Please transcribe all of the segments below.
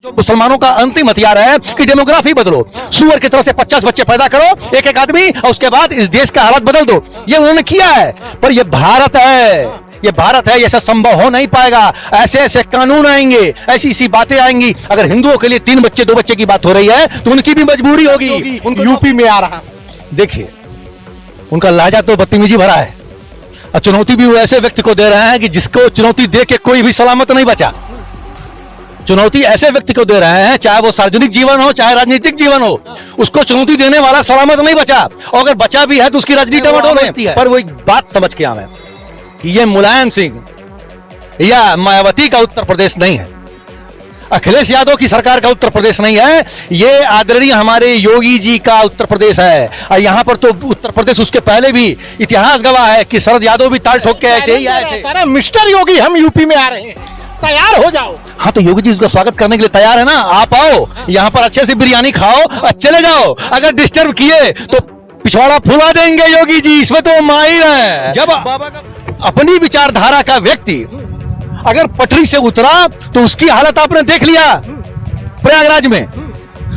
जो मुसलमानों का अंतिम हथियार है कि डेमोग्राफी बदलो, सुअर की तरह से 50 बच्चे पैदा करो एक एक आदमी, और उसके बाद इस देश का हालत बदल दो। ये उन्होंने किया है, पर ये भारत है, ये भारत है, ऐसा संभव हो नहीं पाएगा। ऐसे ऐसे कानून आएंगे, ऐसी ऐसी बातें आएंगी। अगर हिंदुओं के लिए 3 बच्चे 2 बच्चे की बात हो रही है तो उनकी भी मजबूरी होगी। उनको यूपी में आ रहा, देखिए उनका लहजा तो बदतमीजी भरा है, और चुनौती भी वो ऐसे व्यक्ति को दे रहे हैं कि जिसको चुनौती दे के कोई भी सलामत नहीं बचा। चुनौती ऐसे व्यक्ति को दे रहे हैं, चाहे वो सार्वजनिक जीवन हो चाहे राजनीतिक जीवन हो, उसको चुनौती देने वाला सलामत नहीं बचा, और अगर बचा भी है तो उसकी राजनीति टमाटो होती है। पर वो एक बात समझ के आवे कि ये मुलायम सिंह या मायावती का उत्तर प्रदेश नहीं है, अखिलेश यादव की सरकार का उत्तर प्रदेश नहीं है, ये आदरणीय हमारे योगी जी का उत्तर प्रदेश है। और यहाँ पर तो उत्तर प्रदेश उसके पहले भी इतिहास गवाह है कि शरद यादव भी ताल ठोक के ऐसे ही आए थे। मिस्टर योगी हम यूपी में आ रहे हैं, तैयार हो जाओ। हाँ, तो योगी जी इसका स्वागत करने के लिए तैयार है ना। आप आओ यहाँ पर अच्छे से बिरयानी खाओ और चले जाओ। अगर डिस्टर्ब किए तो पिछवाड़ा फुला देंगे योगी जी, इसमें तो माहिर हैं। जब अपनी विचारधारा का व्यक्ति अगर पटरी से उतरा तो उसकी हालत आपने देख लिया प्रयागराज में।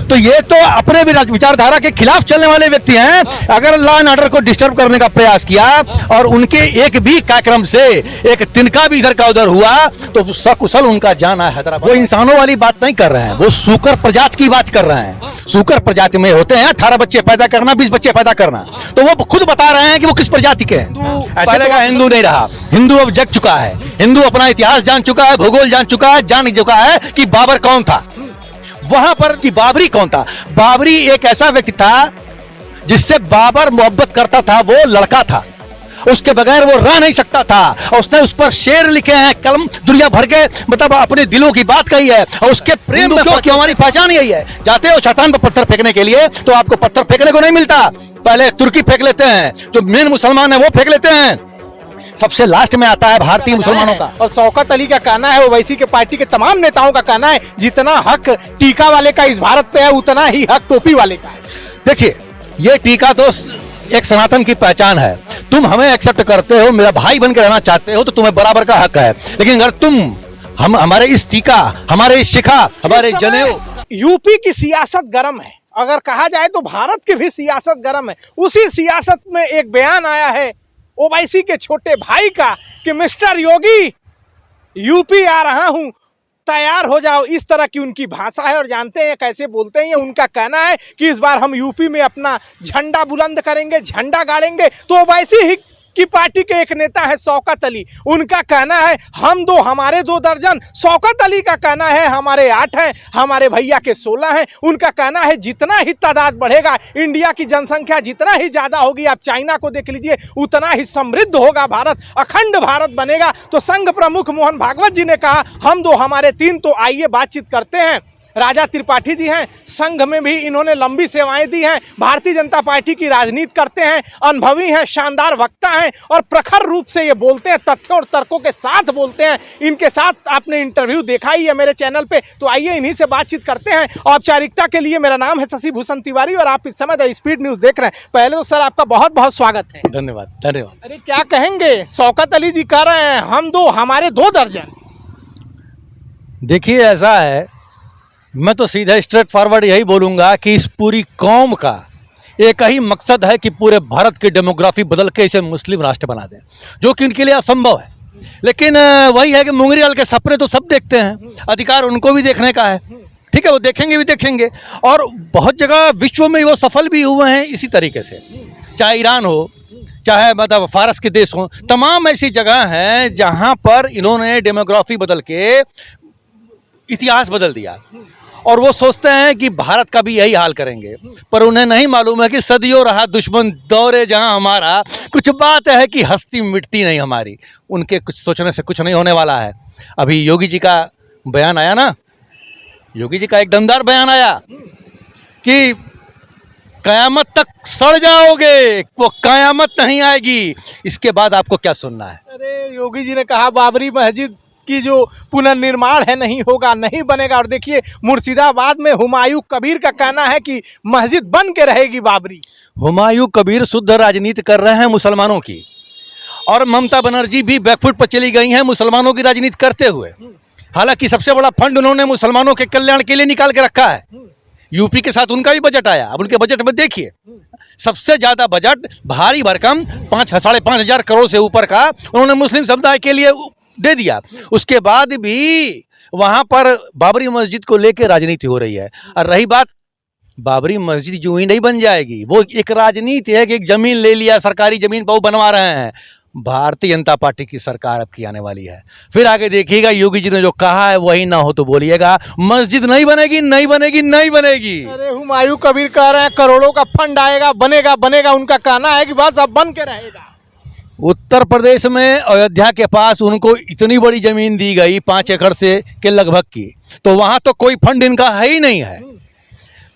तो ये तो अपने विचारधारा के खिलाफ चलने वाले व्यक्ति हैं। अगर लॉ एंड ऑर्डर को डिस्टर्ब करने का प्रयास किया और उनके एक भी कार्यक्रम से एक तिनका भी इधर का उधर हुआ तो सकुशल उनका जाना है हैदराबाद। वो इंसानों वाली बात नहीं कर रहे हैं, वो सूकर प्रजाति की बात कर रहे हैं। सूकर प्रजाति में होते हैं 18 बच्चे पैदा करना, 20 बच्चे पैदा करना। तो वो खुद बता रहे हैं कि वो किस प्रजाति के हैं। ऐसा लगा हिंदू नहीं रहा, हिंदू अब जग चुका है। हिंदू अपना इतिहास जान चुका है, भूगोल जान चुका है, जान चुका है कि बाबर कौन था वहां पर, कि बाबरी कौन था। बाबरी एक ऐसा व्यक्ति था जिससे बाबर मोहब्बत करता था, वो लड़का था, उसके बगैर वो रह नहीं सकता था। और उसने उस पर शेर लिखे हैं, कलम दुनिया भर के, मतलब अपने दिलों की बात कही है। और उसके प्रेम में क्योंकि हमारी पहचान यही है। जाते हो शैतान पर पत्थर फेंकने के लिए तो आपको पत्थर फेंकने को नहीं मिलता, पहले तुर्की फेंक लेते हैं, जो मेन मुसलमान है वो फेंक लेते हैं, सबसे लास्ट में आता है भारतीय मुसलमानों का। और शौकत अली का कहना है, ओवैसी के पार्टी के तमाम नेताओं का कहना है, जितना हक टीका वाले का इस भारत पे है उतना ही हक टोपी वाले का है। देखिए, ये टीका तो एक सनातन की पहचान है। तुम हमें एक्सेप्ट करते हो, मेरा भाई बनकर रहना चाहते हो तो तुम्हें बराबर का हक है। लेकिन अगर तुम हमारे इस टीका, हमारे इस शिखा, हमारे जनेऊ। यूपी की सियासत गर्म है, अगर कहा जाए तो भारत की भी सियासत गर्म है। उसी सियासत में एक बयान आया है ओवैसी के छोटे भाई का कि मिस्टर योगी यूपी आ रहा हूं, तैयार हो जाओ। इस तरह की उनकी भाषा है और जानते हैं कैसे बोलते हैं। उनका कहना है कि इस बार हम यूपी में अपना झंडा बुलंद करेंगे, झंडा गाड़ेंगे। तो ओवैसी ही की पार्टी के एक नेता है शौकत अली, उनका कहना है हम 2 हमारे 2 दर्जन। शौकत अली का कहना है हमारे 8 हैं, हमारे भैया के 16 हैं। उनका कहना है जितना ही तादाद बढ़ेगा, इंडिया की जनसंख्या जितना ही ज़्यादा होगी, आप चाइना को देख लीजिए, उतना ही समृद्ध होगा भारत, अखंड भारत बनेगा। तो संघ प्रमुख मोहन भागवत जी ने कहा हम 2 हमारे 3, तो आइए बातचीत करते हैं। राजा त्रिपाठी जी हैं, संघ में भी इन्होंने लंबी सेवाएं दी हैं, भारतीय जनता पार्टी की राजनीति करते हैं, अनुभवी हैं, शानदार वक्ता हैं और प्रखर रूप से ये बोलते हैं, तथ्यों और तर्कों के साथ बोलते हैं। इनके साथ आपने इंटरव्यू देखा ही है मेरे चैनल पे, तो आइए इन्हीं से बातचीत करते हैं। औपचारिकता के लिए मेरा नाम है शशि भूषण तिवारी और आप इस समय द स्पीड न्यूज़ देख रहे हैं। पहले तो सर आपका बहुत बहुत स्वागत है। धन्यवाद धन्यवाद। अरे क्या कहेंगे, शौकत अली जी कह रहे हैं हम 2 हमारे 2 दर्जन। देखिए, ऐसा है, मैं तो सीधा स्ट्रेट फॉरवर्ड यही बोलूँगा कि इस पूरी कौम का एक ही मकसद है कि पूरे भारत की डेमोग्राफी बदल के इसे मुस्लिम राष्ट्र बना दें, जो कि इनके लिए असंभव है। लेकिन वही है कि मुंगरीलाल के सपने तो सब देखते हैं, अधिकार उनको भी देखने का है। ठीक है, वो देखेंगे भी देखेंगे, और बहुत जगह विश्व में वो सफल भी हुए हैं इसी तरीके से, चाहे ईरान हो, चाहे मतलब फारस के देश हो, तमाम ऐसी जगह हैं जहाँ पर इन्होंने डेमोग्राफी बदल के इतिहास बदल दिया। और वो सोचते हैं कि भारत का भी यही हाल करेंगे, पर उन्हें नहीं मालूम है कि सदियों रहा दुश्मन दौरे जहां हमारा, कुछ बात है कि हस्ती मिटती नहीं हमारी। उनके कुछ सोचने से कुछ नहीं होने वाला है। अभी योगी जी का बयान आया ना, योगी जी का एक दमदार बयान आया कि कयामत तक सड़ जाओगे, वो कयामत नहीं आएगी। इसके बाद आपको क्या सुनना है? अरे योगी जी ने कहा बाबरी मस्जिद की जो पुनर्निर्माण है नहीं होगा, नहीं बनेगा। और देखिए मुर्शिदाबाद में हुमायूं कबीर का कहना है कि मस्जिद बन के रहेगी बाबरी। हुमायूं कबीर शुद्ध राजनीति कर रहे हैं मुसलमानों की, और ममता बनर्जी भी बैकफुट पर चली गई हैं मुसलमानों की राजनीति करते हुए। हालांकि सबसे बड़ा फंड उन्होंने मुसलमानों के कल्याण के लिए निकाल के रखा है। यूपी के साथ उनका भी बजट आया। अब उनके बजट में देखिए, सबसे ज्यादा बजट भारी भरकम 5,500 करोड़ से ऊपर का उन्होंने मुस्लिम समुदाय के लिए दे दिया। उसके बाद भी वहां पर बाबरी मस्जिद को लेकर राजनीति हो रही है। और रही बात, बाबरी मस्जिद जो ही नहीं बन जाएगी, वो एक राजनीति है कि एक जमीन ले लिया, सरकारी जमीन पर वो बनवा रहे हैं। भारतीय जनता पार्टी की सरकार अब की आने वाली है। फिर आगे देखिएगा, योगी जी ने जो कहा है वही ना हो तो बोलिएगा मस्जिद नहीं बनेगी, नहीं बनेगी, नहीं बनेगी। अरे हुमायूं कबीर कह रहे हैं करोड़ों का फंड आएगा, बनेगा बनेगा। उनका कहना है कि बस अब बन के रहेगा। उत्तर प्रदेश में अयोध्या के पास उनको इतनी बड़ी जमीन दी गई 5 एकड़ से के लगभग की, तो वहां तो कोई फंड इनका है ही नहीं है।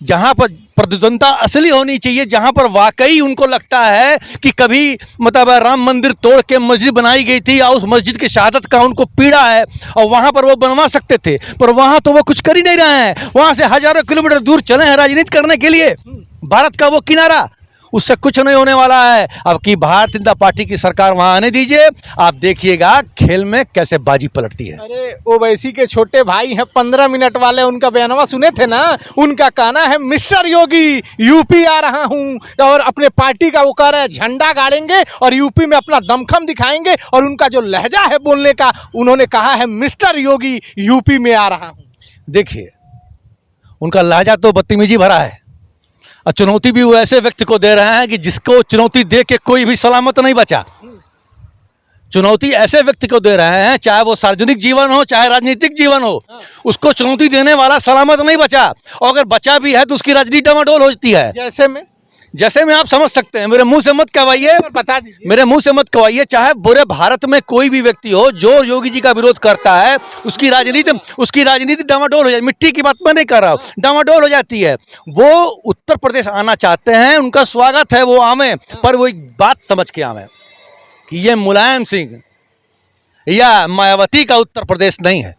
जहां पर प्रतिद्वंदता असली होनी चाहिए, जहां पर वाकई उनको लगता है कि कभी मतलब राम मंदिर तोड़ के मस्जिद बनाई गई थी या उस मस्जिद की शहादत का उनको पीड़ा है और वहां पर वो बनवा सकते थे, पर वहां तो वो कुछ कर ही नहीं रहे हैं। वहां से हजारों किलोमीटर दूर चले हैं राजनीति करने के लिए। भारत का वो किनारा, उससे कुछ नहीं होने वाला है। अब की भारतीय जनता पार्टी की सरकार वहां आने दीजिए, आप देखिएगा खेल में कैसे बाजी पलटती है। अरे ओवैसी के छोटे भाई हैं 15 मिनट वाले, उनका बयानवा सुने थे ना। उनका कहना है मिस्टर योगी यूपी आ रहा हूं, और अपने पार्टी का वो कह रहे हैं झंडा गाड़ेंगे और यूपी में अपना दमखम दिखाएंगे। और उनका जो लहजा है बोलने का, उन्होंने कहा है मिस्टर योगी यूपी में आ रहा हूं। देखिए, उनका लहजा तो बदतमीजी भरा है और चुनौती भी वो ऐसे व्यक्ति को दे रहे हैं कि जिसको चुनौती दे के कोई भी सलामत नहीं बचा। चुनौती ऐसे व्यक्ति को दे रहे हैं, चाहे वो सार्वजनिक जीवन हो चाहे राजनीतिक जीवन हो, उसको चुनौती देने वाला सलामत नहीं बचा। और अगर बचा भी है तो उसकी राजनीति डामाडोल होती है। जैसे में आप समझ सकते हैं। मेरे मुंह से मत कहवाइए, बता दीजिए। मेरे मुंह से मत कहवाइए। चाहे पूरे भारत में कोई भी व्यक्ति हो जो योगी जी का विरोध करता है, उसकी राजनीति डामाडोल हो जाती है। मिट्टी की बात मैं नहीं कर रहा हूँ, डामाडोल हो जाती है। वो उत्तर प्रदेश आना चाहते हैं, उनका स्वागत है, वो आवे, पर वो एक बात समझ के आवे कि ये मुलायम सिंह या मायावती का उत्तर प्रदेश नहीं है,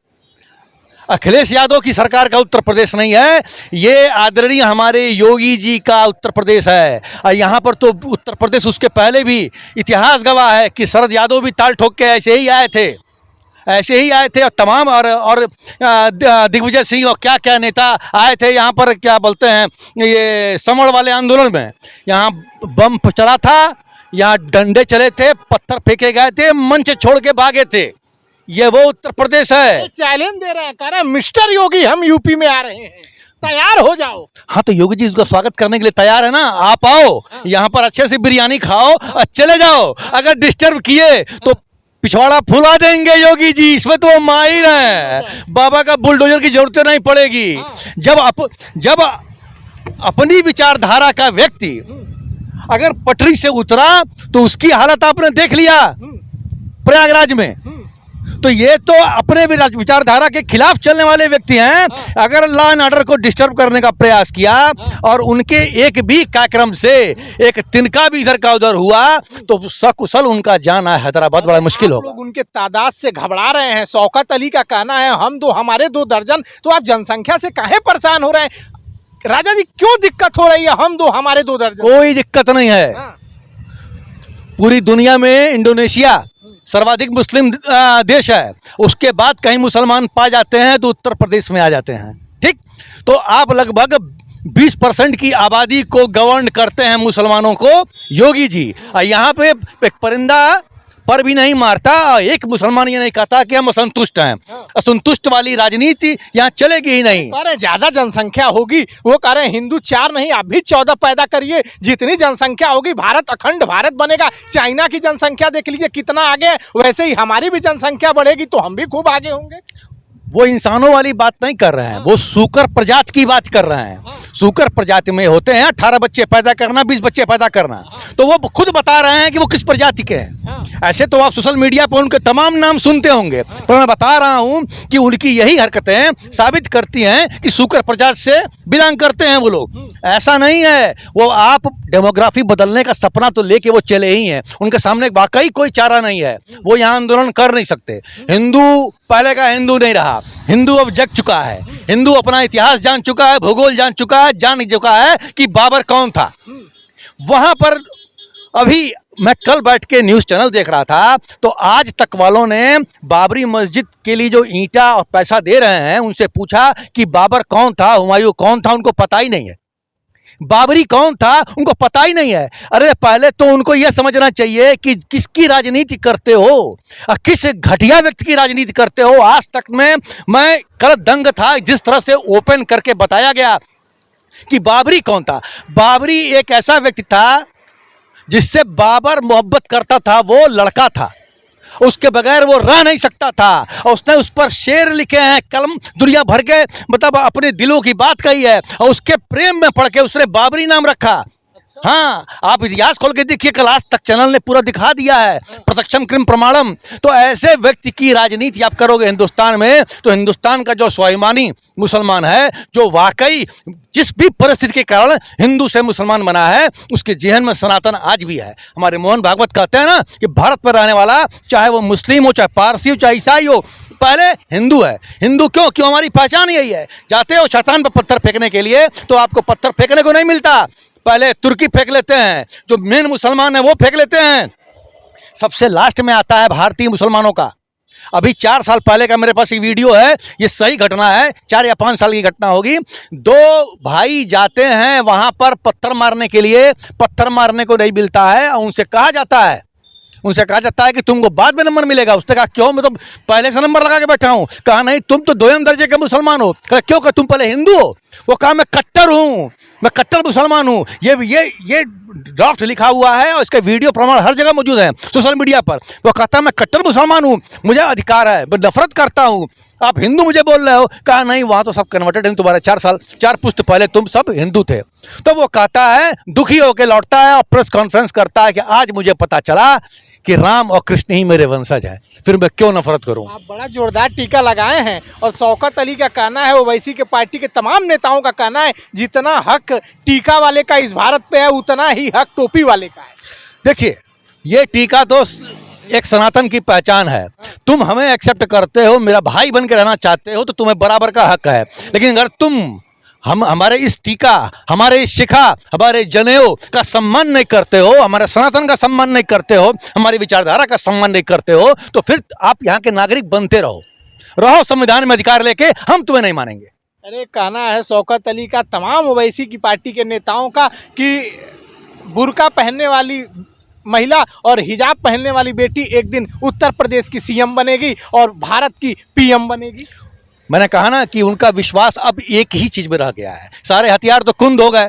अखिलेश यादव की सरकार का उत्तर प्रदेश नहीं है, ये आदरणीय हमारे योगी जी का उत्तर प्रदेश है। और यहाँ पर तो उत्तर प्रदेश उसके पहले भी इतिहास गवाह है कि शरद यादव भी ताल ठोक के ऐसे ही आए थे और तमाम और दिग्विजय सिंह और क्या क्या नेता आए थे यहाँ पर, क्या बोलते हैं, ये समण वाले आंदोलन में। यहाँ बम चला था, यहाँ डंडे चले थे, पत्थर फेंके गए थे, मंच छोड़ के भागे थे। ये वो उत्तर प्रदेश है। चैलेंज दे रहे हैं, कह रहे हैं मिस्टर योगी हम यूपी में आ रहे हैं, तैयार हो जाओ। हाँ, तो योगी जी इसका स्वागत करने के लिए तैयार है ना। आप आओ, यहाँ पर अच्छे से बिरयानी खाओ और चले जाओ। अगर डिस्टर्ब किए तो पिछवाड़ा फुला देंगे योगी जी, इसमें तो माहिर हैं। बाबा का बुलडोजर की जरूरत नहीं पड़ेगी। जब अपनी विचारधारा का व्यक्ति अगर पटरी से उतरा तो उसकी हालत आपने देख लिया प्रयागराज में। तो ये तो अपने विचारधारा के खिलाफ चलने वाले व्यक्ति हैं। अगर लॉ एंड ऑर्डर को डिस्टर्ब करने का प्रयास किया और उनके एक भी कार्यक्रम से एक तिनका भी इधर का उधर हुआ तो सकुशल उनका जाना हैदराबाद बड़ा मुश्किल होगा। लोग उनके तादाद से घबरा रहे हैं। शौकत अली का कहना है हमारे 2 दर्जन। तो आप जनसंख्या से काहे परेशान हो रहे हैं राजा जी? क्यों दिक्कत हो रही है? हमारे 2 दर्जन। कोई दिक्कत नहीं है। पूरी दुनिया में इंडोनेशिया सर्वाधिक मुस्लिम देश है, उसके बाद कहीं मुसलमान पा जाते हैं तो उत्तर प्रदेश में आ जाते हैं। ठीक, तो आप लगभग 20% की आबादी को गवर्न करते हैं मुसलमानों को योगी जी। यहाँ पे एक परिंदा पर भी नहीं मारता, एक मुसलमान ये नहीं कहता कि हम असंतुष्ट हैं। असंतुष्ट वाली राजनीति यहाँ चलेगी ही नहीं। कह रहे ज्यादा जनसंख्या होगी, वो कह रहे हैं हिंदू 4 नहीं आप भी 14 पैदा करिए। जितनी जनसंख्या होगी भारत अखंड भारत बनेगा। चाइना की जनसंख्या देख लीजिए कितना आगे, वैसे ही हमारी भी जनसंख्या बढ़ेगी तो हम भी खूब आगे होंगे। वो इंसानों वाली बात नहीं कर रहे हैं, वो सूकर प्रजाति की बात कर रहे हैं। सूकर प्रजाति में होते हैं 18 बच्चे पैदा करना, 20 बच्चे पैदा करना। तो वो खुद बता रहे हैं कि वो किस प्रजाति के हैं। ऐसे तो आप सोशल मीडिया पर उनके तमाम नाम सुनते होंगे, पर मैं बता रहा हूं कि उनकी यही हरकतें साबित करती हैं कि सूकर प्रजाति से बिलोंग करते हैं वो लोग। ऐसा नहीं है। वो आप डेमोग्राफी बदलने का सपना तो लेके वो चले ही हैं, उनके सामने वाकई कोई चारा नहीं है। वो यहाँ आंदोलन कर नहीं सकते। हिंदू पहले का हिंदू नहीं रहा, हिंदू अब जग चुका है। हिंदू अपना इतिहास जान चुका है, भूगोल जान चुका है, जान चुका है कि बाबर कौन था। वहां पर अभी मैं कल बैठ के न्यूज़ चैनल देख रहा था, तो आज तक वालों ने बाबरी मस्जिद के लिए जो ईंटा और पैसा दे रहे हैं उनसे पूछा कि बाबर कौन था, हुमायूं कौन था, उनको पता ही नहीं है। बाबरी कौन था उनको पता ही नहीं है। अरे पहले तो उनको यह समझना चाहिए कि किसकी राजनीति करते हो और किस घटिया व्यक्ति की राजनीति करते हो। आज तक में मैं कल दंग था जिस तरह से ओपन करके बताया गया कि बाबरी कौन था। बाबरी एक ऐसा व्यक्ति था जिससे बाबर मोहब्बत करता था, वो लड़का था, उसके बगैर वो रह नहीं सकता था। और उसने उस पर शेर लिखे हैं, कलम दुनिया भर के, मतलब अपने दिलों की बात कही है, और उसके प्रेम में पड़ के उसने बाबरी नाम रखा। हाँ, आप इतिहास खोल के देखिए, कल आज तक चैनल ने पूरा दिखा दिया है, प्रत्यक्षम कृम प्रमाणम। तो ऐसे व्यक्ति की राजनीति आप करोगे हिंदुस्तान में, तो हिंदुस्तान का जो स्वाभिमानी मुसलमान है, जो वाकई जिस भी परिस्थिति के कारण हिंदू से मुसलमान बना है, उसके जेहन में सनातन आज भी है। हमारे मोहन भागवत कहते हैं ना कि भारत पर रहने वाला, चाहे वो मुस्लिम हो, चाहे पारसी हो, चाहे ईसाई हो, पहले हिंदू है। हिंदू क्यों हमारी पहचान यही है। जाते हो शैतान पर पत्थर फेंकने के लिए, तो आपको पत्थर फेंकने को नहीं मिलता, पहले तुर्की फेंक लेते हैं, जो मेन मुसलमान है वो फेंक लेते हैं। सबसे लास्ट में आता है भारतीय मुसलमानों का। अभी 4 साल पहले का मेरे पास एक वीडियो है, ये सही घटना है, 4 या 5 साल की घटना होगी। 2 भाई जाते हैं वहां पर पत्थर मारने के लिए, पत्थर मारने को नहीं मिलता है, और उनसे कहा जाता है कि तुमको बाद में नंबर मिलेगा। उसने कहा क्यों, मैं तो पहले से नंबर लगा के बैठा हूं। कहा नहीं, तुम तो 2वें दर्जे के मुसलमान हो। कहा क्यों, कहा तुम पहले हिंदू हो। वो कहा मैं कट्टर हूं, मैं कट्टर मुसलमान हूं। ये ड्राफ्ट लिखा हुआ है और इसका वीडियो प्रमाण हर जगह मौजूद है सोशल मीडिया पर। वो कहता मैं कट्टर मुसलमान हूं, मुझे अधिकार है, मैं नफरत करता हूं, आप हिंदू मुझे बोल रहे हो। कहा नहीं, वहां तो सब कन्वर्टेड हैं, तुम्हारे 4 पुश्त पहले तुम सब हिंदू थे। तो वो कहता है, दुखी होकर लौटता है और प्रेस कॉन्फ्रेंस करता है कि आज मुझे पता चला कि राम और कृष्ण ही मेरे वंशज हैं, फिर मैं क्यों नफरत करूं। आप बड़ा जोरदार टीका लगाए हैं, और शौकत अली का कहना है, ओवैसी के पार्टी के तमाम नेताओं का कहना है, जितना हक टीका वाले का इस भारत पे है, उतना ही हक टोपी वाले का है। देखिए, ये टीका तो एक सनातन की पहचान है। तुम हमें एक्सेप्ट करते हो, मेरा भाई बन के रहना चाहते हो, तो तुम्हें बराबर का हक है। लेकिन अगर तुम हमारे इस टीका, हमारे इस शिखा, हमारे जनेऊ का सम्मान नहीं करते हो, हमारे सनातन का सम्मान नहीं करते हो, हमारी विचारधारा का सम्मान नहीं करते हो, तो फिर आप यहाँ के नागरिक बनते रहो संविधान में अधिकार लेके, हम तुम्हें नहीं मानेंगे। अरे कहना है शौकत अली का, तमाम ओवैसी की पार्टी के नेताओं का, कि बुर्का पहनने वाली महिला और हिजाब पहनने वाली बेटी एक दिन उत्तर प्रदेश की सीएम बनेगी और भारत की पीएम बनेगी। मैंने कहा ना कि उनका विश्वास अब एक ही चीज में रह गया है, सारे हथियार तो कुंद हो गए,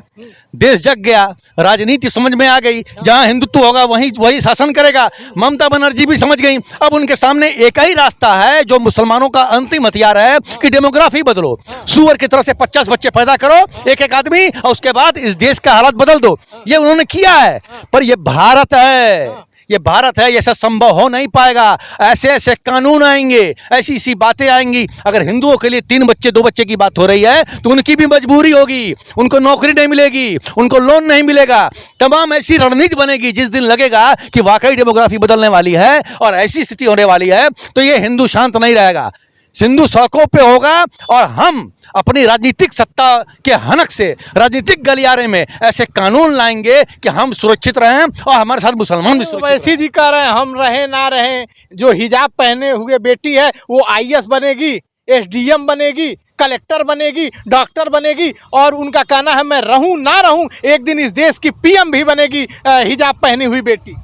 देश जग गया, राजनीति समझ में आ गई, जहां हिंदुत्व होगा वही शासन करेगा। ममता बनर्जी भी समझ गई, अब उनके सामने एक ही रास्ता है जो मुसलमानों का अंतिम हथियार है कि डेमोग्राफी बदलो, सुअर की तरह से 50 बच्चे पैदा करो, एक आदमी, और उसके बाद इस देश का हालत बदल दो। ये उन्होंने किया है, पर ये भारत है, ये भारत है, ये सब संभव हो नहीं पाएगा। ऐसे ऐसे कानून आएंगे, ऐसी ऐसी बातें आएंगी। अगर हिंदुओं के लिए 3 बच्चे 2 बच्चे की बात हो रही है, तो उनकी भी मजबूरी होगी, उनको नौकरी नहीं मिलेगी, उनको लोन नहीं मिलेगा, तमाम ऐसी रणनीति बनेगी। जिस दिन लगेगा कि वाकई डेमोग्राफी बदलने वाली है और ऐसी स्थिति होने वाली है, तो ये हिंदू शांत नहीं रहेगा, हिंदू सड़कों पे होगा, और हम अपनी राजनीतिक सत्ता के हनक से राजनीतिक गलियारे में ऐसे कानून लाएंगे कि हम सुरक्षित रहें और हमारे साथ मुसलमान भी सुरक्षित रहें। ओवैसी जी कह रहे हैं हम रहें ना रहें, जो हिजाब पहने हुए बेटी है वो आईएएस बनेगी, एसडीएम बनेगी, कलेक्टर बनेगी, डॉक्टर बनेगी, और उनका कहना है मैं रहूं ना रहूं, एक दिन इस देश की पीएम भी बनेगी हिजाब पहनी हुई बेटी।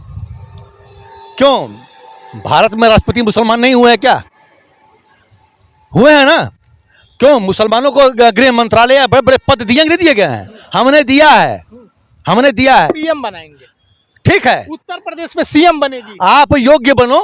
क्यों, भारत में राष्ट्रपति मुसलमान नहीं हुए हैं क्या? हुए हैं ना। क्यों मुसलमानों को गृह मंत्रालय या बड़े बड़े पद दिए गए हैं? हमने दिया है, हमने दिया है। पीएम बनाएंगे, ठीक है, उत्तर प्रदेश में सीएम बनेगी। आप योग्य बनो,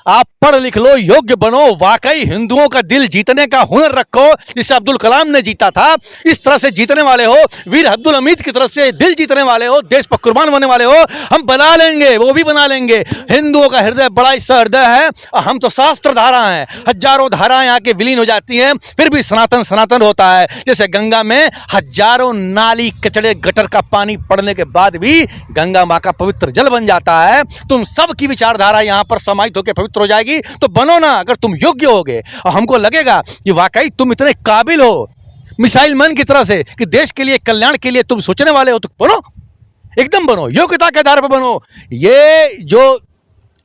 आप पढ़ लिख लो, योग्य बनो, वाकई हिंदुओं का दिल जीतने का हुनर रखो, जिससे अब्दुल कलाम ने जीता था। इस तरह से जीतने वाले हो, वीर अब्दुल हमीद की तरफ से दिल जीतने वाले हो, देश पर कुर्बान होने वाले हो, हम बना लेंगे, वो भी बना लेंगे। हिंदुओं का हृदय बड़ा ऐसा हृदय है, हम तो शास्त्र धारा हैं, हजारों धाराएं आके विलीन हो जाती हैं, फिर भी सनातन सनातन होता है। जैसे गंगा में हजारों नाली कचड़े गटर का पानी पड़ने के बाद भी गंगा माँ का पवित्र जल बन जाता है। तुम सबकी विचारधारा यहाँ पर समाहित होकर पवित्र हो जाएगी, तो बनो ना, अगर तुम योग्य होगे और हमको लगेगा कि वाकई तुम इतने काबिल हो मिसाइल मैन की तरह से कि देश के लिए, कल्याण के लिए तुम सोचने वाले हो, तो बनो। एकदम बनो, योग्यता के आधार पर बनो। ये जो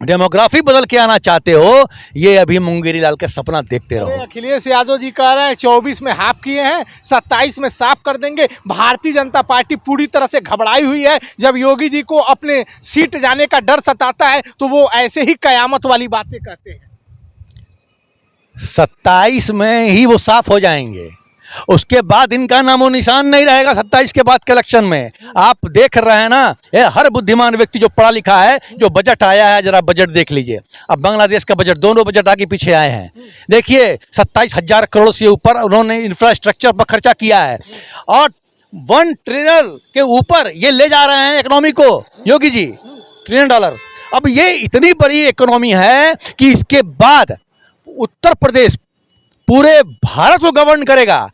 डेमोग्राफी बदल के आना चाहते हो, ये अभी मुंगेरी लाल के सपना देखते अरे रहो। अखिलेश यादव जी कह रहे हैं 24 में हाफ किए हैं, 27 में साफ कर देंगे। भारतीय जनता पार्टी पूरी तरह से घबराई हुई है। जब योगी जी को अपने सीट जाने का डर सताता है तो वो ऐसे ही कयामत वाली बातें कहते हैं। 27 में ही वो साफ हो जाएंगे, उसके बाद इनका नामो निशान नहीं रहेगा। 27 के बाद के इलेक्शन में आप देख रहे हैं ना, ये हर बुद्धिमान व्यक्ति जो पढ़ा लिखा है, जो बजट आया है, जरा बजट देख लीजिए। अब बांग्लादेश का बजट, दोनों बजट आगे पीछे आए हैं। देखिए 27,000 करोड़ से ऊपर उन्होंने इंफ्रास्ट्रक्चर पर खर्चा किया है और 1 ट्रिलियन के ऊपर ये ले जा रहे हैं इकोनॉमी को योगी जी, $1 ट्रिलियन। अब ये इतनी बड़ी इकोनॉमी है कि इसके बाद उत्तर प्रदेश पूरे भारत को गवर्न करेगा।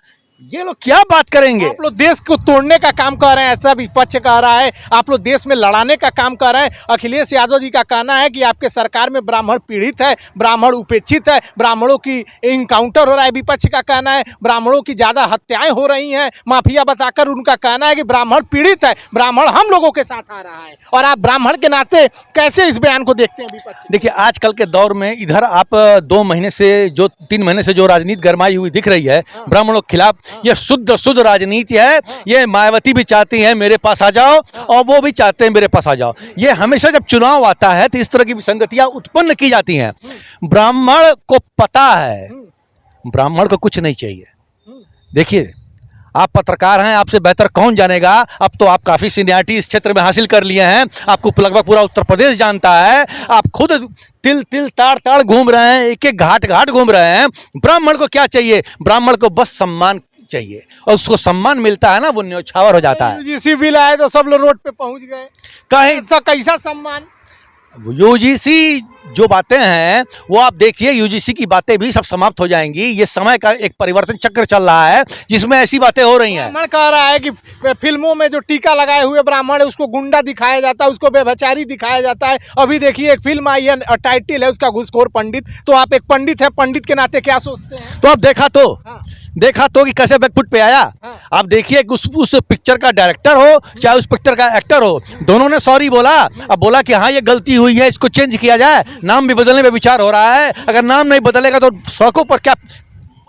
ये लोग क्या बात करेंगे? आप लोग देश को तोड़ने का काम कर रहे हैं, ऐसा विपक्ष कह रहा है। आप लोग देश में लड़ाने का काम कर रहे हैं। अखिलेश यादव जी का कहना है कि आपके सरकार में ब्राह्मण पीड़ित है, ब्राह्मण उपेक्षित है, ब्राह्मणों की इनकाउंटर हो रहा है। विपक्ष का कहना है ब्राह्मणों की ज़्यादा हत्याएं हो रही हैं माफिया बताकर। उनका कहना है कि ब्राह्मण पीड़ित है, ब्राह्मण हम लोगों के साथ आ रहा है। और आप ब्राह्मण के नाते कैसे इस बयान को देखते हैं विपक्ष? देखिए आजकल के दौर में इधर आप 2 महीने से जो 3 महीने से जो राजनीति गरमाई हुई दिख रही है ब्राह्मणों के खिलाफ, ये शुद्ध राजनीति है। ये मायावती भी चाहती हैं मेरे पास आ जाओ और वो भी चाहते हैं मेरे पास आ जाओ। ये हमेशा जब चुनाव आता है तो इस तरह की विसंगतियां उत्पन्न की जाती हैं। ब्राह्मण को पता है ब्राह्मण को कुछ नहीं चाहिए। देखिए आप पत्रकार हैं, आपसे बेहतर कौन जानेगा। अब तो आप काफ़ी सीनियरिटी इस क्षेत्र में हासिल कर लिए हैं, आपको लगभग पूरा उत्तर प्रदेश जानता है। आप खुद तिल तिल ताड़ ताड़ घूम रहे हैं, एक एक घाट घाट घूम रहे हैं। ब्राह्मण को क्या चाहिए? ब्राह्मण को बस सम्मान चाहिए और उसको सम्मान मिलता है ना, वो न्यौछावर हो जाता है। यूजीसी बिल आए तो सब लोग रोड पे पहुंच गए, कहीं कैसा सम्मान? यूजीसी जो बातें हैं वो आप देखिए, यूजीसी की बातें भी सब समाप्त हो जाएंगी। ये समय का एक परिवर्तन चक्र चल रहा है जिसमें ऐसी बातें हो रही हैं। ब्राह्मण कह रहा है कि फिल्मों में जो टीका लगाए हुए ब्राह्मण है उसको गुंडा दिखाया जाता है, उसको व्यभिचारी दिखाया जाता है। अभी देखिए एक फिल्म आई है, टाइटल है उसका घूसखोर पंडित। तो आप एक पंडित है, पंडित के नाते क्या सोचते हैं? तो आप देखा तो कि कैसे बैकफुट पे आया। हाँ। आप देखिए उस पिक्चर का डायरेक्टर हो चाहे उस पिक्चर का एक्टर हो, दोनों ने सॉरी बोला। अब बोला कि हाँ ये गलती हुई है, इसको चेंज किया जाए। नाम भी बदलने पे विचार हो रहा है। अगर नाम नहीं बदलेगा तो सड़कों पर क्या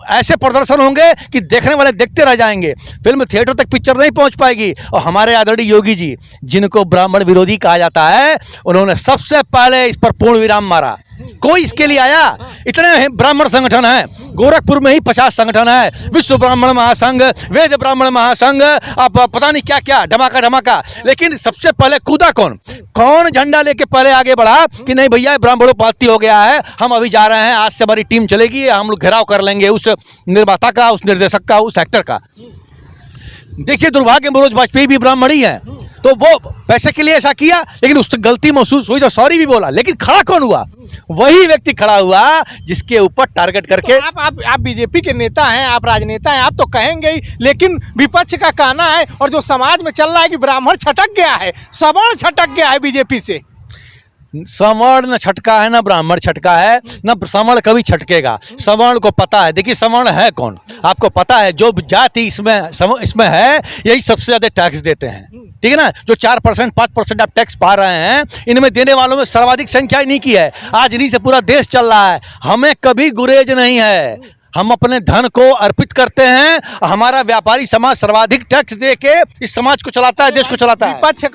ऐसे प्रदर्शन होंगे कि देखने वाले देखते रह जाएंगे। फिल्म थिएटर तक पिक्चर नहीं पहुंच पाएगी। और हमारे आदरणीय योगी जी, जिनको ब्राह्मण विरोधी कहा जाता है, उन्होंने सबसे पहले इस पर पूर्ण विराम मारा। कोई इसके लिए आया? इतने ब्राह्मण संगठन हैं, गोरखपुर में ही 50 संगठन है, विश्व ब्राह्मण महासंघ, वेद ब्राह्मण महासंघ, अब पता नहीं क्या क्या धमाका। लेकिन सबसे पहले कूदा कौन झंडा लेके पहले आगे बढ़ा कि नहीं भैया ब्राह्मणों पार्टी हो गया है, हम अभी जा रहे हैं, आज से हमारी टीम चलेगी, हम लोग घेराव कर लेंगे उस निर्माता का, उस निर्देशक का, उस एक्टर का। देखिए दुर्भाग्य मनोज वाजपेयी भी ब्राह्मण ही है, तो वो पैसे के लिए ऐसा किया, लेकिन उससे गलती महसूस हुई तो सॉरी भी बोला। लेकिन खड़ा कौन हुआ? वही व्यक्ति खड़ा हुआ जिसके ऊपर टारगेट करके। तो आप बीजेपी के नेता हैं, आप राजनेता हैं, आप तो कहेंगे ही। लेकिन विपक्ष का कहना है और जो समाज में चल रहा है कि ब्राह्मण छटक गया है, सवर्ण छटक गया है बीजेपी से। सवर्ण न छटका है, ना ब्राह्मण छटका है, ना सवर्ण कभी छटकेगा। सवर्ण को पता है। देखिए सवर्ण है कौन, आपको पता है? जो जाति इसमें है यही सबसे ज़्यादा टैक्स देते हैं, ठीक है ना। जो 4% 5% आप टैक्स पा रहे हैं, इनमें देने वालों में सर्वाधिक संख्या इन्हीं की है। आज इन्हीं से पूरा देश चल रहा है। हमें कभी गुरेज नहीं है, हम अपने धन को अर्पित करते हैं। हमारा व्यापारी समाज सर्वाधिक टैक्स दे के इस समाज को चलाता है, देश को चलाता है। विपक्ष का